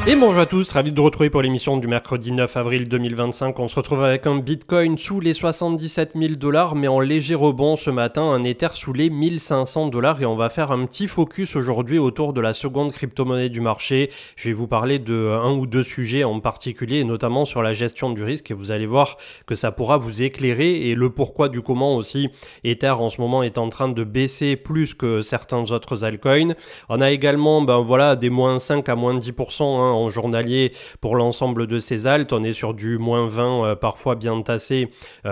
Et bonjour à tous, ravi de vous retrouver pour l'émission du mercredi 9 avril 2025. On se retrouve avec un Bitcoin sous les 77 000 $, mais en léger rebond ce matin, un Ether sous les 1500 $. Et on va faire un petit focus aujourd'hui autour de la seconde crypto-monnaie du marché. Je vais vous parler de un ou deux sujets en particulier, et notamment sur la gestion du risque. Et vous allez voir que ça pourra vous éclairer et le pourquoi du comment aussi. Ether en ce moment est en train de baisser plus que certains autres altcoins. On a également des moins 5 à moins 10% en journalier pour l'ensemble de ces alts. On est sur du moins 20 parfois bien tassé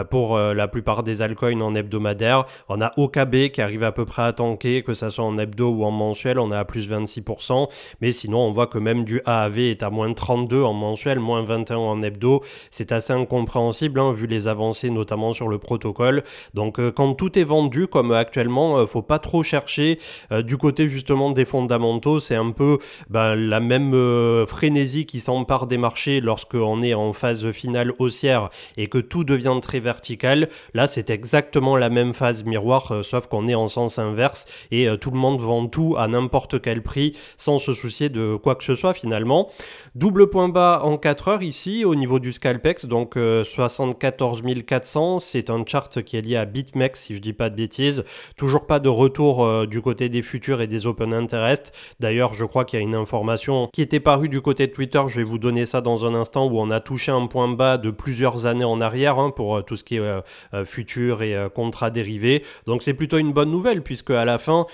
pour la plupart des altcoins en hebdomadaire. On a OKB qui arrive à peu près à tanker, que ça soit en hebdo ou en mensuel, on est à plus 26%, mais sinon on voit que même du AAV est à moins 32 en mensuel, moins 21 en hebdo. C'est assez incompréhensible vu les avancées notamment sur le protocole. Donc quand tout est vendu comme actuellement, faut pas trop chercher du côté justement des fondamentaux. C'est un peu la même frénésie qui s'empare des marchés lorsqu'on est en phase finale haussière et que tout devient très vertical. Là, c'est exactement la même phase miroir, sauf qu'on est en sens inverse et tout le monde vend tout à n'importe quel prix sans se soucier de quoi que ce soit finalement. Double point bas en 4 heures ici au niveau du Scalpex, donc 74 400. C'est un chart qui est lié à BitMEX si je dis pas de bêtises. Toujours pas de retour du côté des futurs et des open interest. D'ailleurs, je crois qu'il y a une information qui était parue du côté de Twitter, je vais vous donner ça dans un instant, où on a touché un point bas de plusieurs années en arrière pour tout ce qui est futur et contrat dérivé. Donc c'est plutôt une bonne nouvelle puisque à la fin,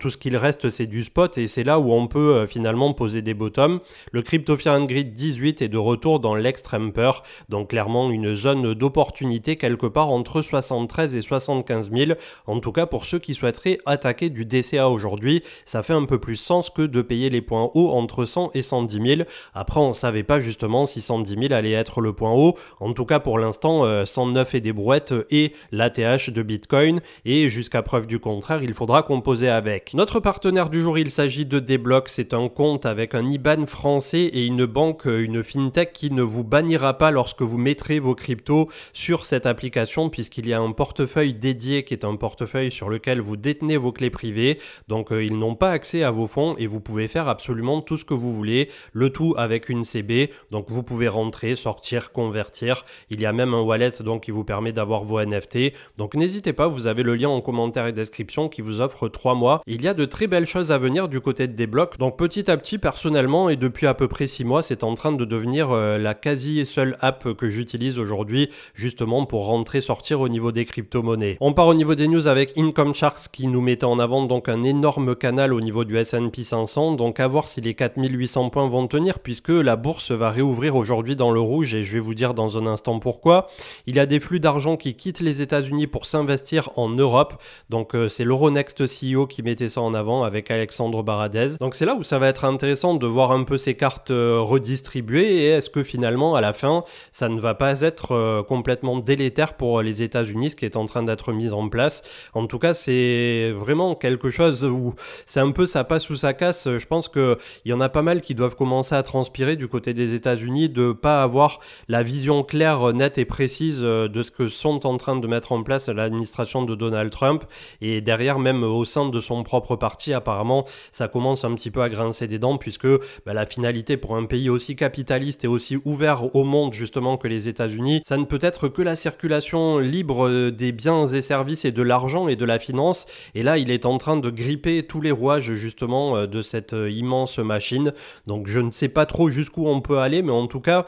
tout ce qu'il reste c'est du spot et c'est là où on peut finalement poser des bottoms. Le Crypto Fear and Greed 18 est de retour dans l'extrême peur, donc clairement une zone d'opportunité quelque part entre 73 et 75 000. En tout cas pour ceux qui souhaiteraient attaquer du DCA aujourd'hui, ça fait un peu plus sens que de payer les points hauts entre 100 et 110 000. Après, on ne savait pas justement si 110 000 allait être le point haut. En tout cas, pour l'instant, 109 et des brouettes et l'ATH de Bitcoin. Et jusqu'à preuve du contraire, il faudra composer avec. Notre partenaire du jour, il s'agit de Deblock. C'est un compte avec un IBAN français et une banque, une fintech qui ne vous bannira pas lorsque vous mettrez vos cryptos sur cette application puisqu'il y a un portefeuille dédié qui est un portefeuille sur lequel vous détenez vos clés privées. Donc, ils n'ont pas accès à vos fonds et vous pouvez faire absolument tout ce que vous voulez. Le tout avec une CB, donc vous pouvez rentrer, sortir, convertir. Il y a même un wallet donc qui vous permet d'avoir vos NFT. Donc n'hésitez pas, vous avez le lien en commentaire et description qui vous offre 3 mois. Il y a de très belles choses à venir du côté de Deblock. Donc petit à petit, personnellement, et depuis à peu près 6 mois, c'est en train de devenir la quasi seule app que j'utilise aujourd'hui, justement pour rentrer, sortir au niveau des crypto-monnaies. On part au niveau des news avec Income Charts qui nous mettait en avant donc un énorme canal au niveau du S&P 500. Donc à voir si les 4800 points vont tenir puisque la bourse va réouvrir aujourd'hui dans le rouge et je vais vous dire dans un instant pourquoi. Il y a des flux d'argent qui quittent les États-Unis pour s'investir en Europe. Donc c'est l'Euronext CEO qui mettait ça en avant avec Alexandre Baradez. Donc c'est là où ça va être intéressant de voir un peu ces cartes redistribuées et est-ce que finalement à la fin ça ne va pas être complètement délétère pour les États-Unis, ce qui est en train d'être mis en place. En tout cas c'est vraiment quelque chose où c'est un peu ça passe ou ça casse. Je pense qu'il y en a pas mal qui doivent commencer à transpirer du côté des États-Unis, de pas avoir la vision claire, nette et précise de ce que sont en train de mettre en place l'administration de Donald Trump. Et derrière, même au sein de son propre parti, apparemment, ça commence un petit peu à grincer des dents puisque la finalité pour un pays aussi capitaliste et aussi ouvert au monde justement que les États-Unis, ça ne peut être que la circulation libre des biens et services et de l'argent et de la finance. Et là, il est en train de gripper tous les rouages justement de cette immense machine. Donc je ne sais pas trop jusqu'où on peut aller, mais en tout cas,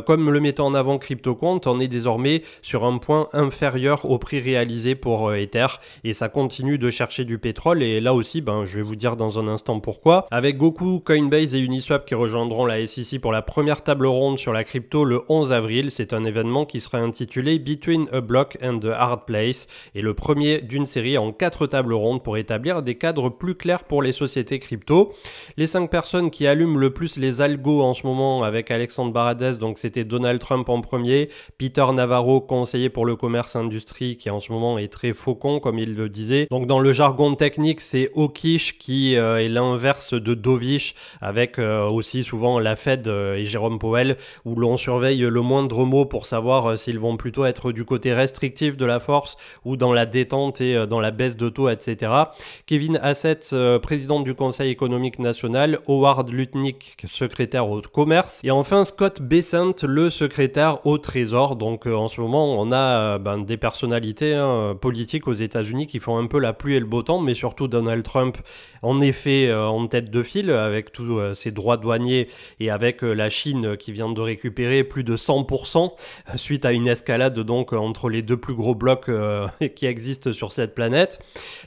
comme le mettait en avant CryptoQuant, on est désormais sur un point inférieur au prix réalisé pour Ether et ça continue de chercher du pétrole. Et là aussi, je vais vous dire dans un instant pourquoi. Avec Goku, Coinbase et Uniswap qui rejoindront la SEC pour la première table ronde sur la crypto le 11 avril, c'est un événement qui sera intitulé Between a Block and a Hard Place et le premier d'une série en 4 tables rondes pour établir des cadres plus clairs pour les sociétés crypto. Les 5 personnes qui allument le plus les algos en ce moment avec Alexandre Baradez, donc c'était Donald Trump en premier, Peter Navarro, conseiller pour le commerce industrie, qui en ce moment est très faucon comme il le disait. Donc dans le jargon technique, c'est Hawkish qui est l'inverse de Dovish, avec aussi souvent la Fed et Jérôme Powell, où l'on surveille le moindre mot pour savoir s'ils vont plutôt être du côté restrictif de la force ou dans la détente et dans la baisse de taux, etc. Kevin Hassett, président du Conseil économique national, Howard Lutnick, secrétaire au commerce. Et enfin Scott Bessent, le secrétaire au trésor. Donc en ce moment on a des personnalités politiques aux États-Unis qui font un peu la pluie et le beau temps, mais surtout Donald Trump en effet en tête de file avec tous ses droits douaniers et avec la Chine qui vient de récupérer plus de 100% suite à une escalade donc entre les deux plus gros blocs qui existent sur cette planète.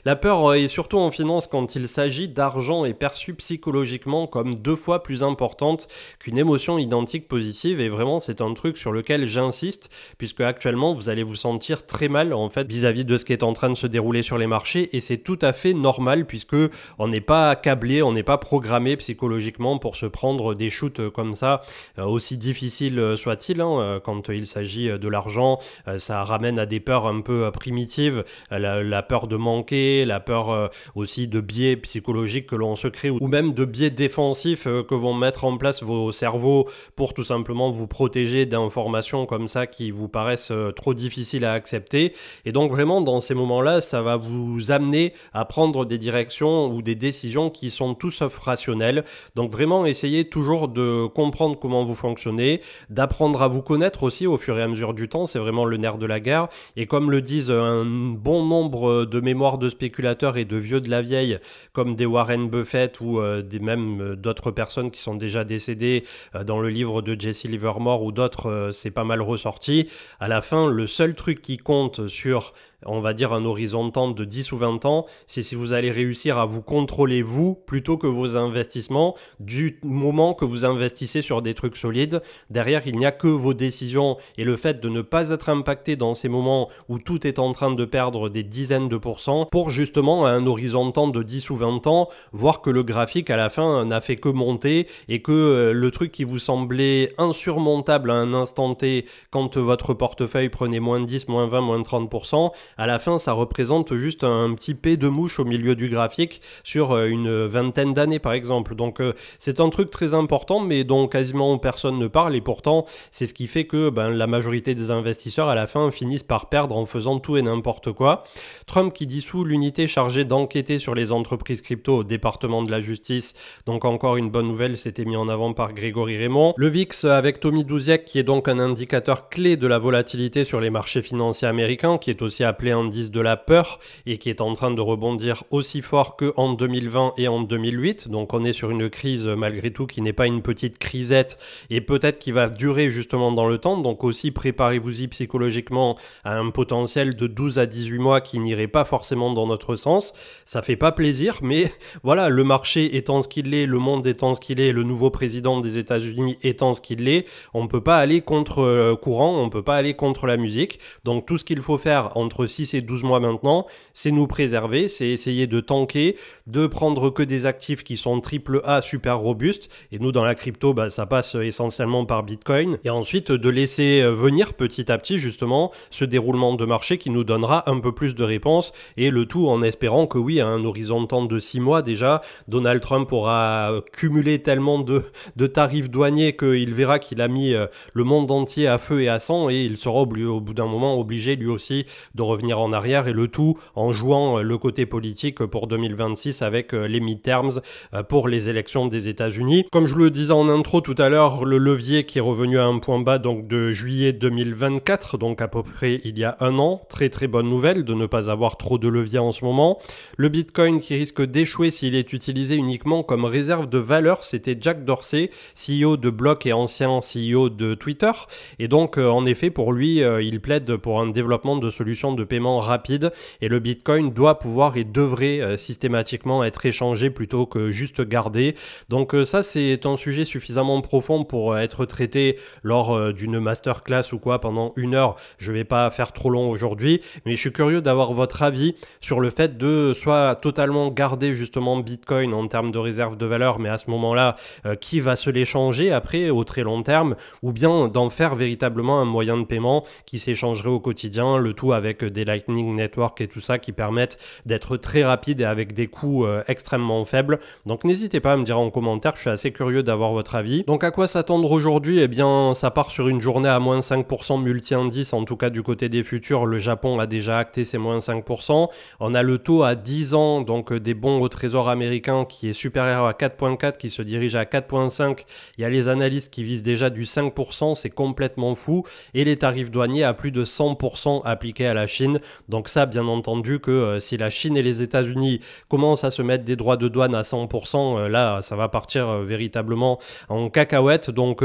La peur est surtout en finance quand il s'agit d'argent est perçue psychologiquement comme 2 fois plus importante qu'une émotion identique positive, et vraiment c'est un truc sur lequel j'insiste puisque actuellement vous allez vous sentir très mal en fait vis-à-vis de ce qui est en train de se dérouler sur les marchés, et c'est tout à fait normal puisque on n'est pas câblé, on n'est pas programmé psychologiquement pour se prendre des shoots comme ça, aussi difficiles soit-il quand il s'agit de l'argent. Ça ramène à des peurs un peu primitives, la peur de manquer, la peur aussi de biais psychologiques que l'on se crée, ou même de biais défensifs que vont mettre en place vos cerveaux pour tout simplement vous protéger d'informations comme ça qui vous paraissent trop difficiles à accepter. Et donc vraiment dans ces moments-là, ça va vous amener à prendre des directions ou des décisions qui sont tout sauf rationnelles. Donc vraiment essayez toujours de comprendre comment vous fonctionnez, d'apprendre à vous connaître aussi au fur et à mesure du temps, c'est vraiment le nerf de la guerre. Et comme le disent un bon nombre de mémoires de spéculateurs et de vieux de la vieille, comme des Warren Buffett ou même d'autres personnes qui sont déjà décédées, dans le livre de Jesse Livermore ou d'autres, c'est pas mal ressorti. À la fin, le seul truc qui compte sur on va dire un horizon de temps de 10 ou 20 ans, c'est si vous allez réussir à vous contrôler vous plutôt que vos investissements, du moment que vous investissez sur des trucs solides. Derrière, il n'y a que vos décisions et le fait de ne pas être impacté dans ces moments où tout est en train de perdre des dizaines de pourcents pour justement à un horizon de temps de 10 ou 20 ans, voir que le graphique à la fin n'a fait que monter et que le truc qui vous semblait insurmontable à un instant T quand votre portefeuille prenait moins 10, moins 20, moins 30%, à la fin ça représente juste un petit P de mouche au milieu du graphique sur une vingtaine d'années par exemple. Donc c'est un truc très important mais dont quasiment personne ne parle, et pourtant c'est ce qui fait que la majorité des investisseurs à la fin finissent par perdre en faisant tout et n'importe quoi. Trump qui dissout l'unité chargée d'enquêter sur les entreprises crypto au département de la justice, donc encore une bonne nouvelle, c'était mis en avant par Grégory Raymond. Le VIX avec Tommy Douziak qui est donc un indicateur clé de la volatilité sur les marchés financiers américains, qui est aussi appelé indice de la peur et qui est en train de rebondir aussi fort qu'en 2020 et en 2008. Donc on est sur une crise malgré tout qui n'est pas une petite crisette et peut-être qui va durer justement dans le temps. Donc aussi préparez-vous-y psychologiquement à un potentiel de 12 à 18 mois qui n'irait pas forcément dans notre sens. Ça fait pas plaisir, mais voilà, le marché étant ce qu'il est, le monde étant ce qu'il est, le nouveau président des États-Unis étant ce qu'il est, on ne peut pas aller contre courant, on ne peut pas aller contre la musique. Donc tout ce qu'il faut faire entre 6 et 12 mois maintenant, c'est nous préserver, c'est essayer de tanker, de prendre que des actifs qui sont AAA super robustes, et nous dans la crypto, ça passe essentiellement par Bitcoin, et ensuite de laisser venir petit à petit justement ce déroulement de marché qui nous donnera un peu plus de réponses, et le tout en espérant que oui, à un horizon de temps de 6 mois déjà, Donald Trump aura cumulé tellement de tarifs douaniers qu'il verra qu'il a mis le monde entier à feu et à sang, et il sera au bout d'un moment obligé lui aussi de revenir en arrière, et le tout en jouant le côté politique pour 2026 avec les midterms pour les élections des États-Unis. Comme je le disais en intro tout à l'heure, le levier qui est revenu à un point bas donc de juillet 2024, donc à peu près il y a un an. Très très bonne nouvelle de ne pas avoir trop de levier en ce moment. Le Bitcoin qui risque d'échouer s'il est utilisé uniquement comme réserve de valeur, c'était Jack Dorsey, CEO de Block et ancien CEO de Twitter. Et donc en effet pour lui, il plaide pour un développement de solutions de paiement rapide, et le Bitcoin doit pouvoir et devrait systématiquement être échangé plutôt que juste gardé. Donc ça c'est un sujet suffisamment profond pour être traité lors d'une masterclass ou quoi pendant 1 heure. Je vais pas faire trop long aujourd'hui, mais je suis curieux d'avoir votre avis sur le fait de soit totalement garder justement Bitcoin en termes de réserve de valeur, mais à ce moment-là, qui va se l'échanger après au très long terme, ou bien d'en faire véritablement un moyen de paiement qui s'échangerait au quotidien, le tout avec des Lightning Network et tout ça qui permettent d'être très rapide et avec des coûts extrêmement faibles. Donc n'hésitez pas à me dire en commentaire, je suis assez curieux d'avoir votre avis. Donc à quoi s'attendre aujourd'hui? Eh bien ça part sur une journée à moins 5% multi-indice, en tout cas du côté des futurs. Le Japon a déjà acté ses moins 5%. On a le taux à 10 ans, donc des bons au trésor américain qui est supérieur à 4,4, qui se dirige à 4,5. Il y a les analystes qui visent déjà du 5%, c'est complètement fou. Et les tarifs douaniers à plus de 100% appliqués à la Chine. Donc ça, bien entendu que si la Chine et les États-Unis commencent à se mettre des droits de douane à 100%, là, ça va partir véritablement en cacahuète. Donc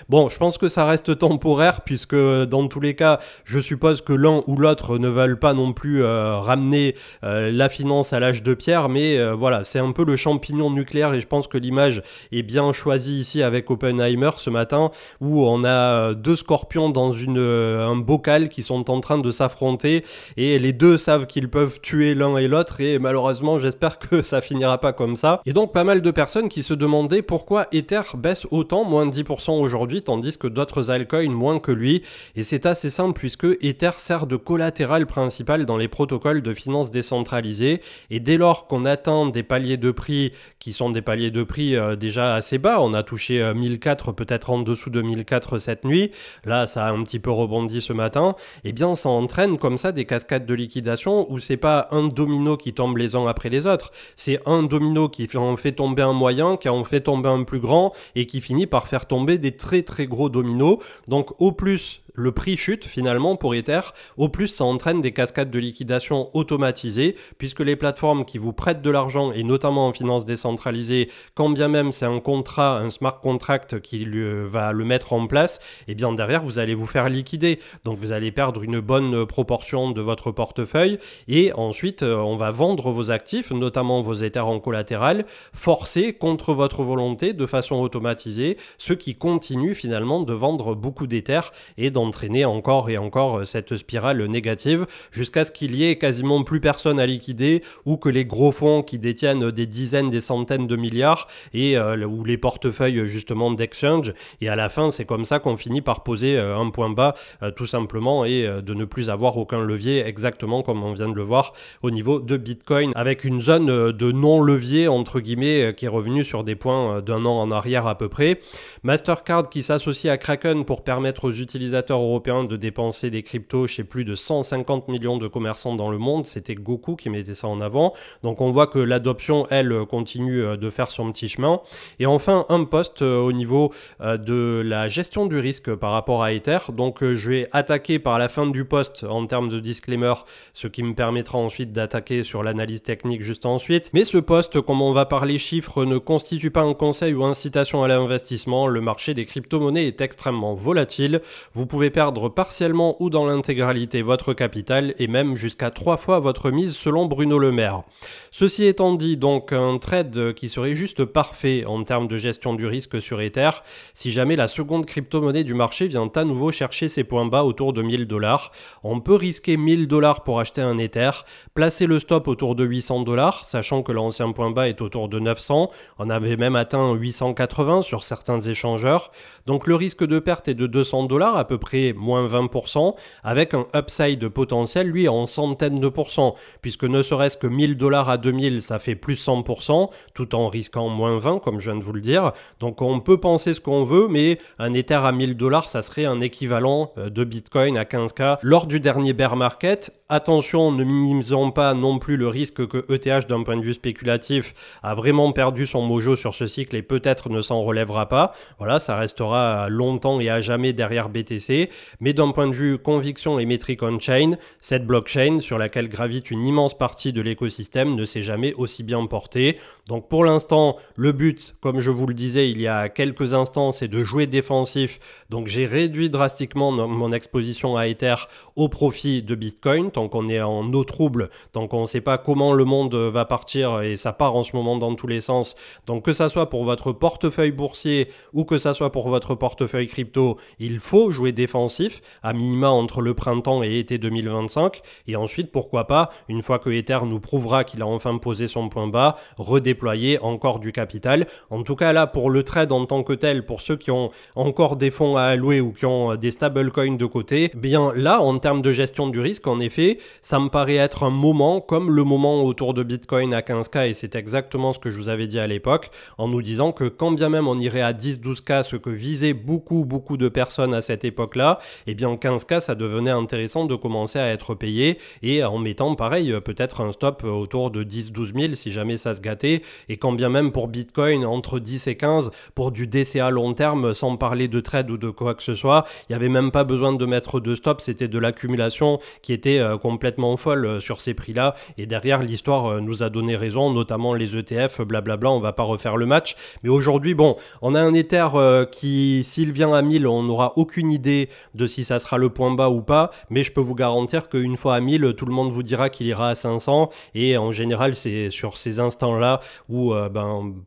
bon, je pense que ça reste temporaire puisque dans tous les cas, je suppose que l'un ou l'autre ne veulent pas non plus ramener la finance à l'âge de pierre, mais voilà, c'est un peu le champignon nucléaire et je pense que l'image est bien choisie ici avec Oppenheimer ce matin où on a deux scorpions dans un bocal qui sont en train de s'affronter et les deux savent qu'ils peuvent tuer l'un et l'autre et malheureusement j'espère que ça finira pas comme ça. Et donc pas mal de personnes qui se demandaient pourquoi Ether baisse autant, moins 10% aujourd'hui, tandis que d'autres altcoins moins que lui. Et c'est assez simple puisque Ether sert de collatéral principal dans les protocoles de finance décentralisée. Et dès lors qu'on atteint des paliers de prix qui sont des paliers de prix déjà assez bas, on a touché 1004, peut-être en dessous de 1004 cette nuit, là ça a un petit peu rebondi ce matin, et bien ça entraîne comme ça des cascades de liquidation où c'est pas un domino qui tombe les uns après les autres, c'est un domino qui en fait tomber un moyen, qui en fait tomber un plus grand et qui finit par faire tomber des très très gros dominos. Donc au plus le prix chute finalement pour Ether, au plus ça entraîne des cascades de liquidation automatisées puisque les plateformes qui vous prêtent de l'argent et notamment en finance décentralisée, quand bien même c'est un contrat, un smart contract qui va le mettre en place, et bien derrière vous allez vous faire liquider. Donc vous allez perdre une bonne proportion de votre portefeuille et ensuite on va vendre vos actifs, notamment vos Ethers en collatéral, forcés contre votre volonté de façon automatisée, ce qui continue finalement de vendre beaucoup d'Ethers et d'entraîner encore et encore cette spirale négative jusqu'à ce qu'il y ait quasiment plus personne à liquider ou que les gros fonds qui détiennent des dizaines, des centaines de milliards et ou les portefeuilles justement d'exchange et à la fin c'est comme ça qu'on finit par poser un point bas tout simplement et de ne plus avoir aucun levier exactement comme on vient de le voir au niveau de Bitcoin avec une zone de non-levier entre guillemets qui est revenue sur des points d'un an en arrière à peu près. Mastercard qui s'associe à Kraken pour permettre aux utilisateurs européens de dépenser des cryptos chez plus de 150 millions de commerçants dans le monde. C'était Goku qui mettait ça en avant. Donc on voit que l'adoption, elle, continue de faire son petit chemin. Et enfin, un post au niveau de la gestion du risque par rapport à Ether. Donc je vais attaquer par la fin du post en termes de disclaimer, ce qui me permettra ensuite d'attaquer sur l'analyse technique juste ensuite. Mais ce post, comme on va parler chiffres, ne constitue pas un conseil ou incitation à l'investissement. Le marché des crypto-monnaies est extrêmement volatile. Vous pouvez perdre partiellement ou dans l'intégralité votre capital et même jusqu'à 3 fois votre mise selon Bruno Le Maire. Ceci étant dit, donc un trade qui serait juste parfait en termes de gestion du risque sur Ether si jamais la seconde crypto-monnaie du marché vient à nouveau chercher ses points bas autour de 1000 $. On peut risquer 1000 $ pour acheter un Ether, placer le stop autour de 800 $, sachant que l'ancien point bas est autour de 900, on avait même atteint 880 sur certains échangeurs, donc le risque de perte est de 200 $, à peu près moins 20%, avec un upside potentiel, lui, en centaines de pourcents, puisque ne serait-ce que 1000 $ à 2000, ça fait plus 100%, tout en risquant moins 20, comme je viens de vous le dire. Donc on peut penser ce qu'on veut, mais un Ether à 1000 $, ça serait un équivalent de Bitcoin à 15K lors du dernier bear market. Attention, ne minimisons pas non plus le risque que ETH, d'un point de vue spéculatif, a vraiment perdu son mojo sur ce cycle et peut-être ne s'en relèvera pas. Voilà, ça restera longtemps et à jamais derrière BTC. Mais d'un point de vue conviction et métrique on-chain, cette blockchain sur laquelle gravite une immense partie de l'écosystème ne s'est jamais aussi bien portée. Donc pour l'instant, le but, comme je vous le disais il y a quelques instants, c'est de jouer défensif. Donc j'ai réduit drastiquement mon exposition à Ether au profit de Bitcoin, tant qu'on est en eau trouble, tant qu'on ne sait pas comment le monde va partir et ça part en ce moment dans tous les sens. Donc que ça soit pour votre portefeuille boursier ou que ça soit pour votre portefeuille crypto, il faut jouer défensif défensif, à minima entre le printemps et été 2025, et ensuite, pourquoi pas, une fois que Ether nous prouvera qu'il a enfin posé son point bas, redéployer encore du capital. En tout cas là, pour le trade en tant que tel, pour ceux qui ont encore des fonds à allouer ou qui ont des stablecoins de côté, bien là, en termes de gestion du risque, en effet, ça me paraît être un moment comme le moment autour de Bitcoin à 15K, et c'est exactement ce que je vous avais dit à l'époque, en nous disant que quand bien même on irait à 10-12K, ce que visaient beaucoup de personnes à cette époque-là, et bien 15K, ça devenait intéressant de commencer à être payé, et en mettant pareil, peut-être un stop autour de 10-12 000 si jamais ça se gâtait, et quand bien même pour Bitcoin, entre 10 et 15, pour du DCA long terme, sans parler de trade ou de quoi que ce soit, il n'y avait même pas besoin de mettre de stop, c'était de l'accumulation qui était complètement folle sur ces prix-là, et derrière l'histoire nous a donné raison, notamment les ETF, blablabla, on va pas refaire le match, mais aujourd'hui, bon, on a un Ether qui, s'il vient à 1000, on n'aura aucune idée de si ça sera le point bas ou pas, mais je peux vous garantir qu'une fois à 1000, tout le monde vous dira qu'il ira à 500, et en général, c'est sur ces instants-là où,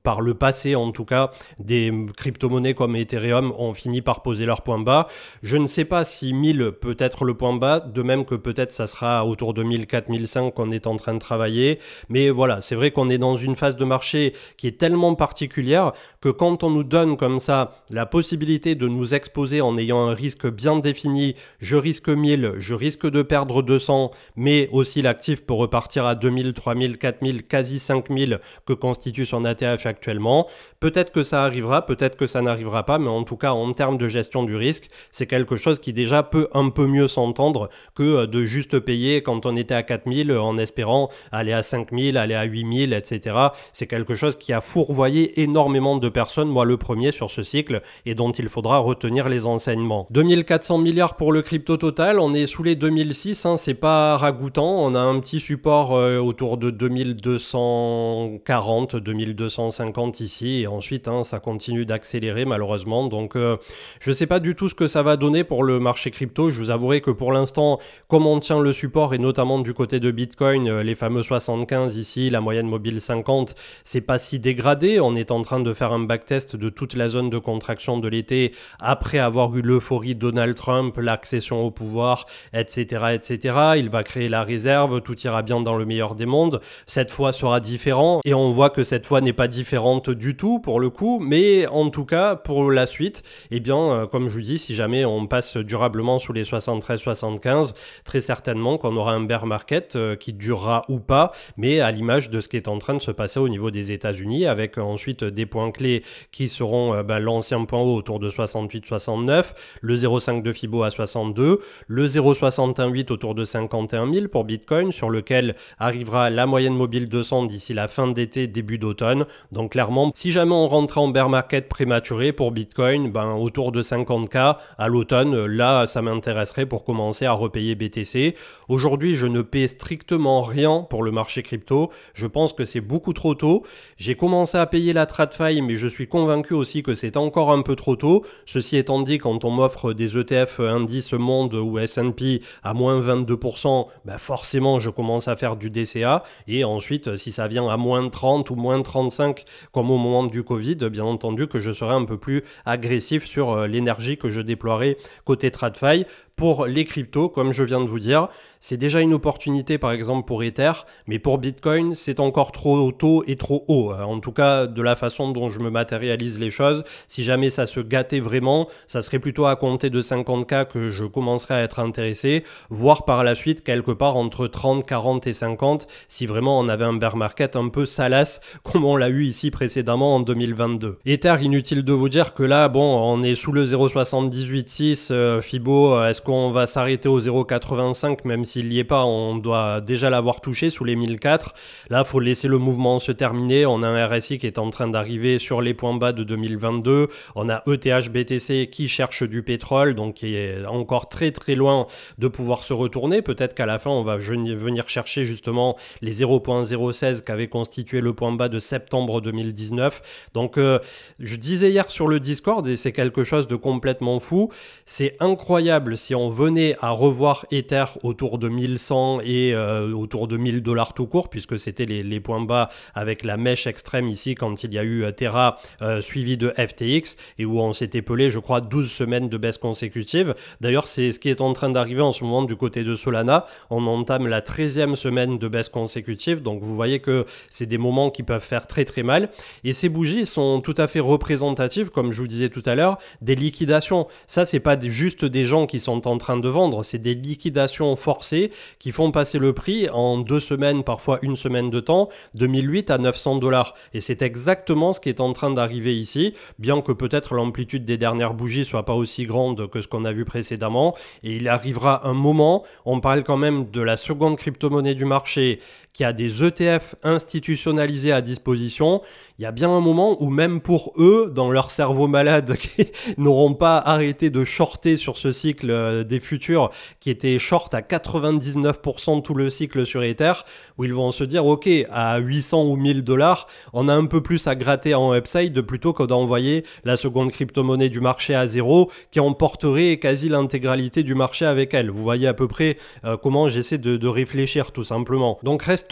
par le passé en tout cas, des crypto-monnaies comme Ethereum ont fini par poser leur point bas. Je ne sais pas si 1000 peut être le point bas, de même que peut-être ça sera autour de 1004, 1005 qu'on est en train de travailler, mais voilà, c'est vrai qu'on est dans une phase de marché qui est tellement particulière que quand on nous donne comme ça la possibilité de nous exposer en ayant un risque bien défini, je risque 1000, je risque de perdre 200, mais aussi l'actif peut repartir à 2000, 3000, 4000, quasi 5000 que constitue son ATH actuellement. Peut-être que ça arrivera, peut-être que ça n'arrivera pas, mais en tout cas en termes de gestion du risque, c'est quelque chose qui déjà peut un peu mieux s'entendre que de juste payer quand on était à 4000 en espérant aller à 5000, aller à 8000, etc. C'est quelque chose qui a fourvoyé énormément de personnes, moi le premier sur ce cycle, et dont il faudra retenir les enseignements. 2400 milliards pour le crypto total, on est sous les 2006, c'est pas ragoûtant, on a un petit support autour de 2240, 2250 ici, et ensuite ça continue d'accélérer malheureusement, donc je sais pas du tout ce que ça va donner pour le marché crypto. Je vous avouerai que pour l'instant, comme on tient le support, et notamment du côté de Bitcoin, les fameux 75 ici, la moyenne mobile 50, c'est pas si dégradé, on est en train de faire un backtest de toute la zone de contraction de l'été, après avoir eu l'euphorie Donald Trump, l'accession au pouvoir, etc., etc. Il va créer la réserve, tout ira bien dans le meilleur des mondes. Cette fois sera différent, et on voit que cette fois n'est pas différente du tout pour le coup, mais en tout cas pour la suite, eh bien comme je vous dis, si jamais on passe durablement sous les 73-75, très certainement qu'on aura un bear market qui durera ou pas, mais à l'image de ce qui est en train de se passer au niveau des États-Unis, avec ensuite des points clés qui seront l'ancien point haut autour de 68-69, le 0,5 de Fibo à 62, le 0,68 autour de 51 000 pour Bitcoin, sur lequel arrivera la moyenne mobile 200 d'ici la fin d'été, début d'automne. Donc clairement, si jamais on rentrait en bear market prématuré pour Bitcoin, autour de 50K à l'automne, là ça m'intéresserait pour commencer à repayer BTC. Aujourd'hui, je ne paie strictement rien pour le marché crypto. Je pense que c'est beaucoup trop tôt. J'ai commencé à payer la TradFi, mais je suis convaincu aussi que c'est encore un peu trop tôt. Ceci étant dit, quand on m'offre des ETF indice monde ou S&P à moins 22%, forcément je commence à faire du DCA, et ensuite si ça vient à moins 30 ou moins 35 comme au moment du Covid, bien entendu que je serai un peu plus agressif sur l'énergie que je déploierai côté TradFi. Pour les cryptos, comme je viens de vous dire, c'est déjà une opportunité par exemple pour Ether, mais pour Bitcoin, c'est encore trop tôt et trop haut. En tout cas, de la façon dont je me matérialise les choses, si jamais ça se gâtait vraiment, ça serait plutôt à compter de 50K que je commencerai à être intéressé, voire par la suite quelque part entre 30, 40 et 50, si vraiment on avait un bear market un peu salace, comme on l'a eu ici précédemment en 2022. Ether, inutile de vous dire que là, on est sous le 0,786 Fibo, est-ce qu'on va s'arrêter au 0,85, même s'il n'y est pas, on doit déjà l'avoir touché sous les 1004. Là, il faut laisser le mouvement se terminer. On a un RSI qui est en train d'arriver sur les points bas de 2022. On a ETH BTC qui cherche du pétrole, donc qui est encore très très loin de pouvoir se retourner. Peut-être qu'à la fin, on va venir chercher justement les 0,016 qu'avait constitué le point bas de septembre 2019. Donc, je disais hier sur le Discord, et c'est quelque chose de complètement fou, c'est incroyable si on venait à revoir Ether autour de 1100 et autour de 1000 $ tout court, puisque c'était les points bas avec la mèche extrême ici quand il y a eu Terra suivi de FTX et où on s'était pelé, je crois, 12 semaines de baisse consécutive. D'ailleurs, c'est ce qui est en train d'arriver en ce moment du côté de Solana. On entame la 13e semaine de baisse consécutive, donc vous voyez que c'est des moments qui peuvent faire très très mal. Et ces bougies sont tout à fait représentatives, comme je vous disais tout à l'heure, des liquidations. Ça, c'est pas juste des gens qui sont en train de vendre, c'est des liquidations forcées qui font passer le prix en 2 semaines, parfois 1 semaine de temps, de 1008 à 900 $. Et c'est exactement ce qui est en train d'arriver ici, bien que peut-être l'amplitude des dernières bougies soit pas aussi grande que ce qu'on a vu précédemment. Et il arrivera un moment, on parle quand même de la seconde crypto-monnaie du marché, qui a des ETF institutionnalisés à disposition. Il y a bien un moment où même pour eux, dans leur cerveau malade, qui n'auront pas arrêté de shorter sur ce cycle des futurs, qui était short à 99% tout le cycle sur Ether, où ils vont se dire, ok, à 800 ou 1000 $, on a un peu plus à gratter en upside plutôt que d'envoyer la seconde crypto-monnaie du marché à zéro, qui emporterait quasi l'intégralité du marché avec elle. Vous voyez à peu près comment j'essaie de réfléchir tout simplement. Donc restons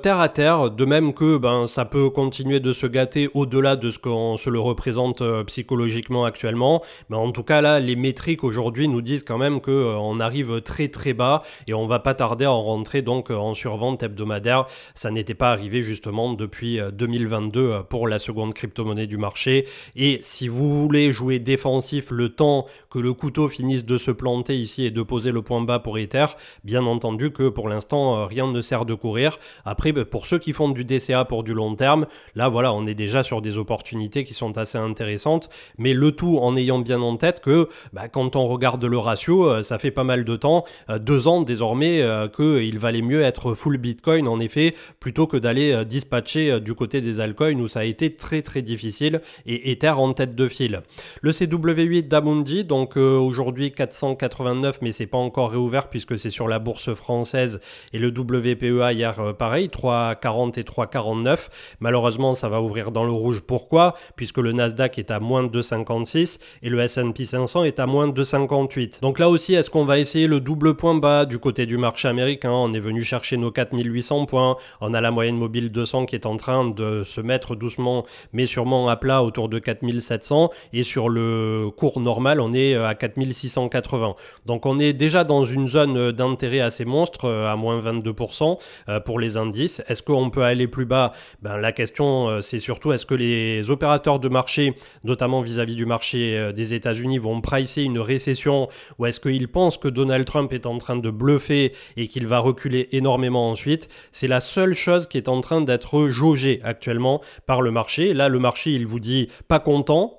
terre à terre, de même que ça peut continuer de se gâter au-delà de ce qu'on se le représente psychologiquement actuellement. Mais en tout cas là, les métriques aujourd'hui nous disent quand même qu'on arrive très très bas et on va pas tarder à en rentrer donc en survente hebdomadaire. Ça n'était pas arrivé justement depuis 2022 pour la seconde crypto-monnaie du marché. Et si vous voulez jouer défensif le temps que le couteau finisse de se planter ici et de poser le point bas pour Ether, bien entendu que pour l'instant rien ne sert de courir. Après, pour ceux qui font du DCA pour du long terme, là voilà, on est déjà sur des opportunités qui sont assez intéressantes, mais le tout en ayant bien en tête que quand on regarde le ratio, ça fait pas mal de temps, 2 ans désormais, qu'il valait mieux être full Bitcoin en effet, plutôt que d'aller dispatcher du côté des altcoins où ça a été très très difficile, et Ether en tête de file. Le CW8 d'Amundi, donc aujourd'hui 489, mais c'est pas encore réouvert puisque c'est sur la bourse française, et le WPEA hier pareil, 3,40 et 3,49. Malheureusement, ça va ouvrir dans le rouge. Pourquoi? Puisque le Nasdaq est à moins de 2,56 et le S&P 500 est à moins de 2,58. Donc là aussi, est-ce qu'on va essayer le double point bas du côté du marché américain? On est venu chercher nos 4800 points. On a la moyenne mobile 200 qui est en train de se mettre doucement mais sûrement à plat autour de 4700. Et sur le cours normal, on est à 4680. Donc on est déjà dans une zone d'intérêt assez monstre, à moins 22% pour les indices. Est-ce qu'on peut aller plus bas? La question, c'est surtout est-ce que les opérateurs de marché, notamment vis-à-vis du marché des États-Unis, vont pricer une récession, ou est-ce qu'ils pensent que Donald Trump est en train de bluffer et qu'il va reculer énormément ensuite? C'est la seule chose qui est en train d'être jaugée actuellement par le marché. Là, le marché, il vous dit pas content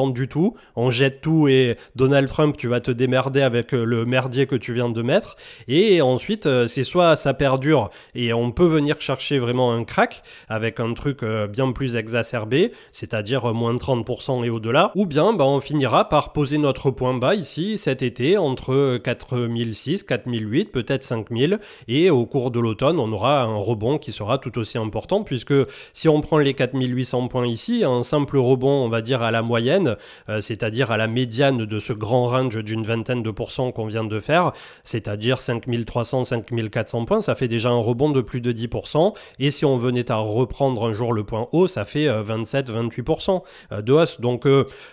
du tout, on jette tout et Donald Trump, tu vas te démerder avec le merdier que tu viens de mettre. Et ensuite, c'est soit ça perdure et on peut venir chercher vraiment un crack avec un truc bien plus exacerbé, c'est-à-dire moins 30% et au-delà, ou bien on finira par poser notre point bas ici cet été entre 4006, 4008, peut-être 5000, et au cours de l'automne on aura un rebond qui sera tout aussi important, puisque si on prend les 4800 points ici, un simple rebond on va dire à la moyenne, c'est-à-dire à la médiane de ce grand range d'une vingtaine de pourcents qu'on vient de faire, c'est-à-dire 5300, 5400 points, ça fait déjà un rebond de plus de 10%, et si on venait à reprendre un jour le point haut, ça fait 27-28% de hausse. Donc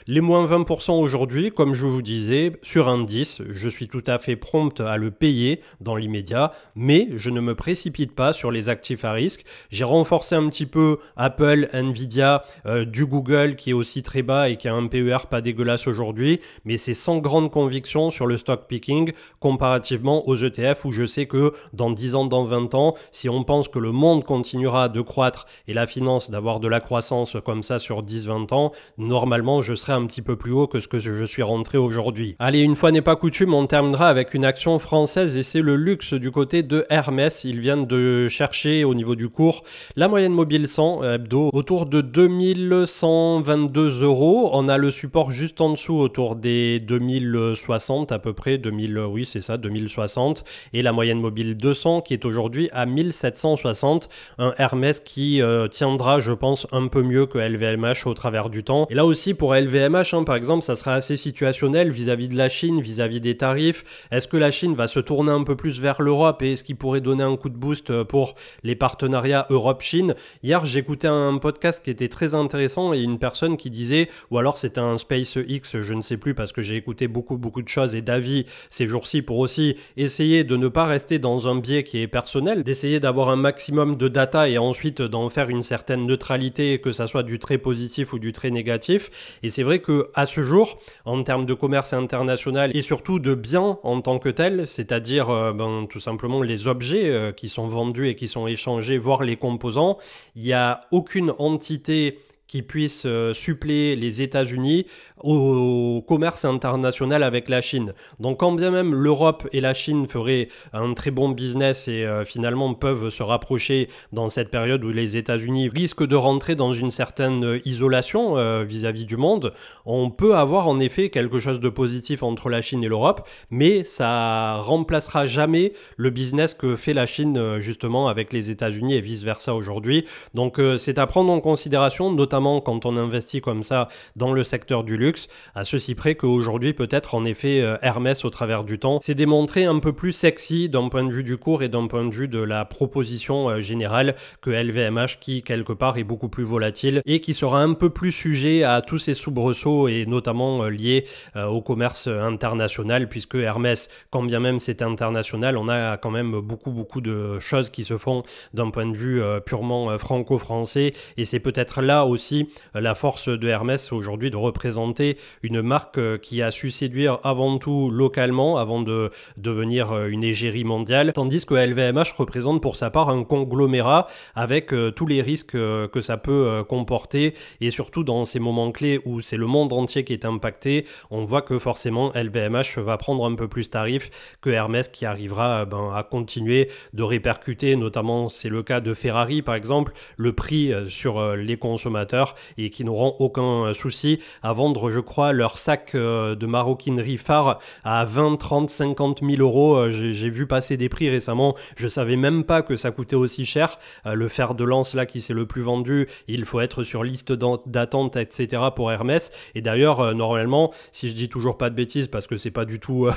les moins 20% aujourd'hui, comme je vous disais, sur un 10, je suis tout à fait prompt à le payer dans l'immédiat, mais je ne me précipite pas sur les actifs à risque. J'ai renforcé un petit peu Apple, Nvidia, du Google qui est aussi très bas et qui a un PER pas dégueulasse aujourd'hui, mais c'est sans grande conviction sur le stock picking comparativement aux ETF où je sais que dans 10 ans, dans 20 ans, si on pense que le monde continuera de croître et la finance d'avoir de la croissance comme ça sur 10-20 ans, normalement je serai un petit peu plus haut que ce que je suis rentré aujourd'hui. Allez, une fois n'est pas coutume, on terminera avec une action française et c'est le luxe du côté de Hermès. Ils viennent de chercher au niveau du cours la moyenne mobile 100 hebdo autour de 2122 €. On a le support juste en dessous autour des 2060 à peu près, 2000, oui c'est ça, 2060, et la moyenne mobile 200 qui est aujourd'hui à 1760. Un Hermès qui tiendra, je pense, pense, un peu mieux que LVMH au travers du temps. Et là aussi, pour LVMH, par exemple, ça sera assez situationnel vis-à-vis de la Chine, vis-à-vis des tarifs. Est-ce que la Chine va se tourner un peu plus vers l'Europe et est-ce qu'il pourrait donner un coup de boost pour les partenariats Europe-Chine? Hier, j'écoutais un podcast qui était très intéressant et une personne qui disait, ou alors c'était un SpaceX, je ne sais plus parce que j'ai écouté beaucoup de choses et d'avis ces jours-ci pour aussi essayer de ne pas rester dans un biais qui est personnel, d'essayer d'avoir un maximum de data et ensuite d'en faire une certaine neutralité, que ça soit du très positif ou du très négatif. Et c'est vrai que à ce jour, en termes de commerce international et surtout de biens en tant que tels, c'est-à-dire tout simplement les objets qui sont vendus et qui sont échangés, voire les composants, il n'y a aucune entité qui puisse suppléer les États-Unis au commerce international avec la Chine. Donc quand bien même l'Europe et la Chine feraient un très bon business et finalement peuvent se rapprocher dans cette période où les États-Unis risquent de rentrer dans une certaine isolation vis-à-vis du monde, on peut avoir en effet quelque chose de positif entre la Chine et l'Europe, mais ça remplacera jamais le business que fait la Chine justement avec les États-Unis et vice-versa aujourd'hui. Donc c'est à prendre en considération, notamment quand on investit comme ça dans le secteur du luxe, à ceci près qu'aujourd'hui peut-être en effet Hermès au travers du temps s'est démontré un peu plus sexy d'un point de vue du cours et d'un point de vue de la proposition générale que LVMH qui quelque part est beaucoup plus volatile et qui sera un peu plus sujet à tous ces soubresauts et notamment liés au commerce international, puisque Hermès, quand bien même c'est international, on a quand même beaucoup de choses qui se font d'un point de vue purement franco-français et c'est peut-être là aussi la force de Hermès aujourd'hui de représenter une marque qui a su séduire avant tout localement avant de devenir une égérie mondiale, tandis que LVMH représente pour sa part un conglomérat avec tous les risques que ça peut comporter et surtout dans ces moments clés où c'est le monde entier qui est impacté, on voit que forcément LVMH va prendre un peu plus tarif que Hermès qui arrivera à continuer de répercuter, notamment c'est le cas de Ferrari par exemple, le prix sur les consommateurs et qui n'auront aucun souci à vendre, je crois, leur sac de maroquinerie phare à 20, 30, 50 000 euros. J'ai vu passer des prix récemment, je savais même pas que ça coûtait aussi cher. Le fer de lance là qui c'est le plus vendu, il faut être sur liste d'attente, etc. pour Hermès. Et d'ailleurs, normalement, si je dis toujours pas de bêtises, parce que c'est pas du tout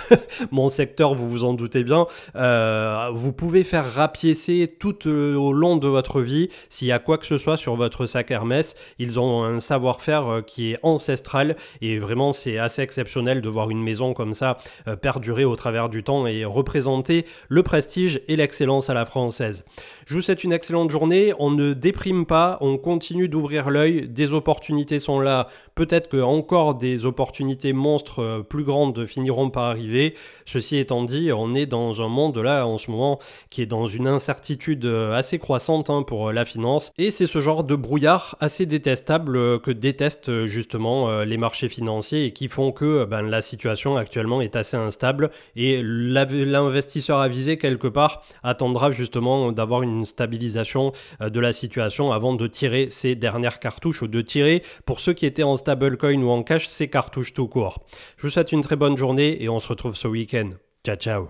mon secteur, vous vous en doutez bien, vous pouvez faire rapiécer tout au long de votre vie s'il y a quoi que ce soit sur votre sac Hermès. Ils ont un savoir-faire qui est ancestral et vraiment c'est assez exceptionnel de voir une maison comme ça perdurer au travers du temps et représenter le prestige et l'excellence à la française. Je vous souhaite une excellente journée, on ne déprime pas, on continue d'ouvrir l'œil, des opportunités sont là, peut-être que encore des opportunités monstres plus grandes finiront par arriver. Ceci étant dit, on est dans un monde là en ce moment qui est dans une incertitude assez croissante pour la finance et c'est ce genre de brouillard assez détestable que détestent justement les marchés financiers et qui font que la situation actuellement est assez instable et l'investisseur avisé quelque part attendra justement d'avoir une stabilisation de la situation avant de tirer ses dernières cartouches ou de tirer pour ceux qui étaient en stablecoin ou en cash ces cartouches tout court. Je vous souhaite une très bonne journée et on se retrouve ce week-end. Ciao ciao.